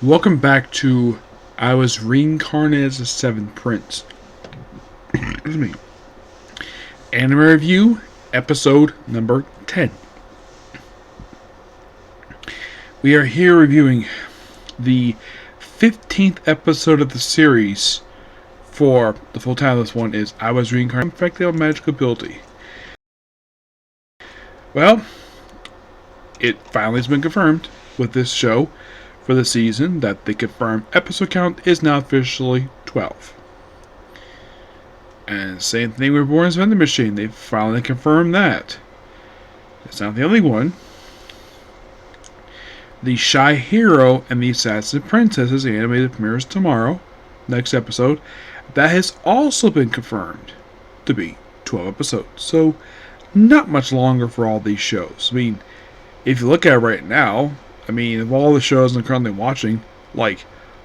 Welcome back to I Was Reincarnated as a Seventh Prince. Excuse me. Anime Review, episode number 10. We are here reviewing the 15th episode of the series. For the full title of this one is I Was Reincarnated, Effective Magical Ability. Well, it finally has been confirmed with this show for the season that the confirmed episode count is now officially 12. And same thing with Born's Vending Machine. They finally confirmed that. It's not the only one. The Shy Hero and the Assassin Princesses animated premieres tomorrow, next episode. That has also been confirmed to be 12 episodes. So, not much longer for all these shows. I mean, if you look at it right now, of all the shows I'm currently watching,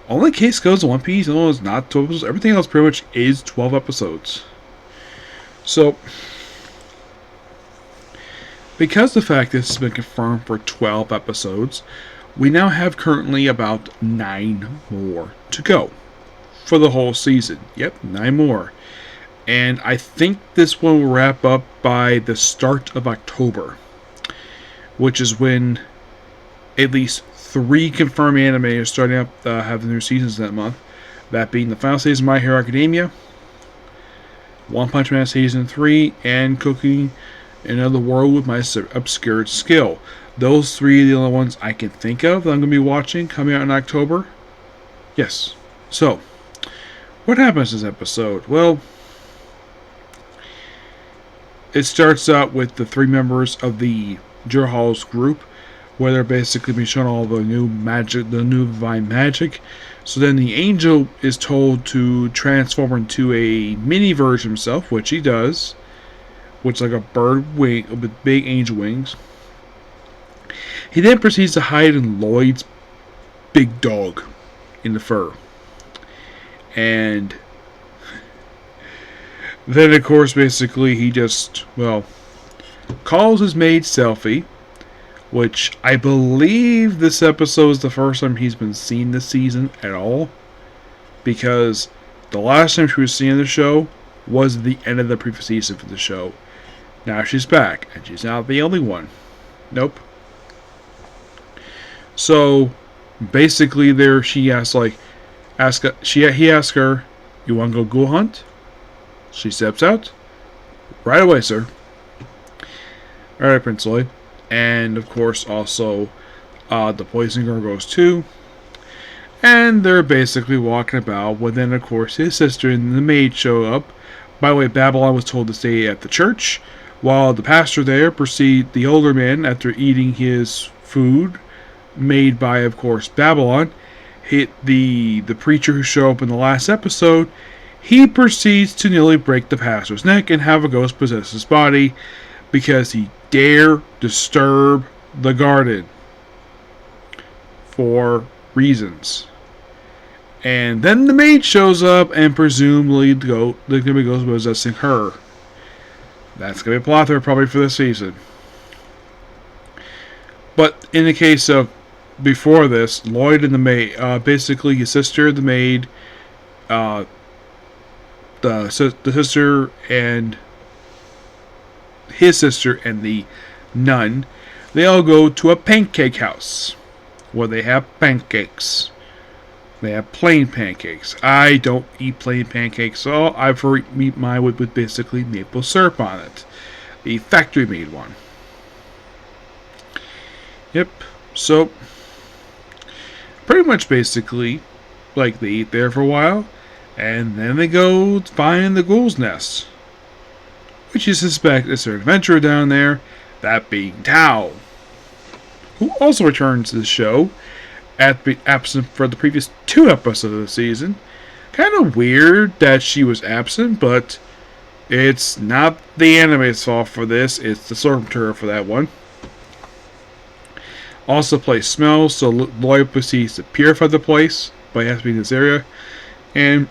only Case goes to One Piece, and it's not 12 episodes. Everything else pretty much is 12 episodes. So, because the fact this has been confirmed for 12 episodes, we now have currently about 9 more to go for the whole season. Yep, 9 more. And I think this one will wrap up by the start of October, which is when at least 3 confirmed anime are starting up have their seasons that month. That being the final season of My Hero Academia, One Punch Man Season 3, and Cooking Another World with My Obscured Skill. Those 3 are the only ones I can think of that I'm going to be watching coming out in October. Yes. So, what happens in this episode? Well, it starts out with the 3 members of the Jurhal's group, where they're basically being shown all the new magic, the new divine magic. So then the angel is told to transform into a mini version of himself, which he does, which is like a bird wing with big angel wings. He then proceeds to hide in Lloyd's big dog in the fur. And then, of course, basically he just, calls his maid Selfie, which I believe this episode is the first time he's been seen this season at all, because the last time she was seen in the show was the end of the previous season for the show. Now she's back, and she's not the only one. Nope. So basically, he asks her, "You want to go ghoul hunt?" She steps out. "Right away, sir." Alright, Prince Lloyd. And, of course, also, the Poison Girl goes too. And they're basically walking about. When then, of course, his sister and the maid show up. By the way, Babylon was told to stay at the church, while the pastor there the older man, after eating his food, made by, of course, Babylon, hit the preacher who showed up in the last episode. He proceeds to nearly break the pastor's neck and have a ghost possess his body, because he dare disturb the garden for reasons. And then the maid shows up, and presumably the ghost possessing her. That's going to be a plot there probably for this season. But in the case of before this, Lloyd and the maid, basically his sister, the maid, the sister and his sister and the nun, they all go to a pancake house where they have pancakes. They have plain pancakes. I don't eat plain pancakes, so I eat mine with basically maple syrup on it. The factory made one. Yep. So, pretty much basically, they eat there for a while, and then they go find the ghoul's nest, which you suspect is their adventurer down there, that being Tao, who also returns to the show, absent for the previous 2 episodes of the season. Kind of weird that she was absent, but it's not the anime's fault for this, it's the source material for that one. Also plays smells, so Lloyd proceeds to purify the place, but it has to be in this area. And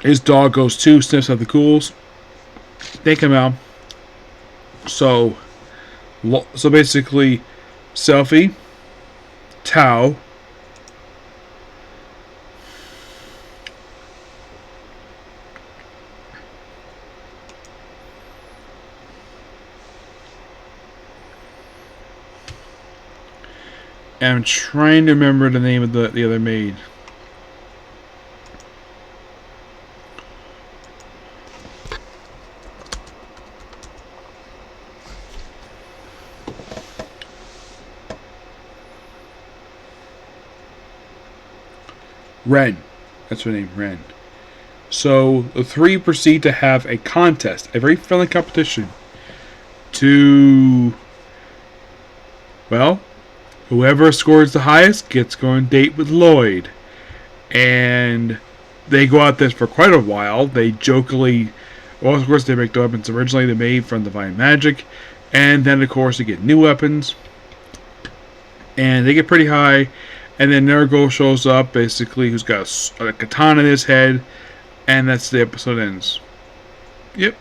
his dog goes too, sniffs out the ghouls. They come out. So basically, Selfie, Tao, And I'm trying to remember the name of the other maid. Ren. That's her name, Ren. So the three proceed to have a contest, a very friendly competition, to, well, whoever scores the highest gets to go on a date with Lloyd. And they go out there for quite a while. They jokingly, well, of course, they make the weapons originally they made from divine magic, and then of course they get new weapons, and they get pretty high. And then Nurgle shows up, basically, who's got a katana in his head, and that's the episode ends. Yep.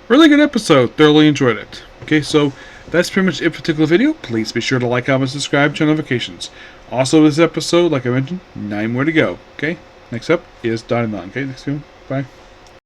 Really good episode. Thoroughly enjoyed it. Okay, so that's pretty much it for this particular video. Please be sure to like, comment, subscribe, turn notifications. Also, this episode, like I mentioned, 9 more to go. Okay? Next up is Dynamon. Okay, next time. Bye.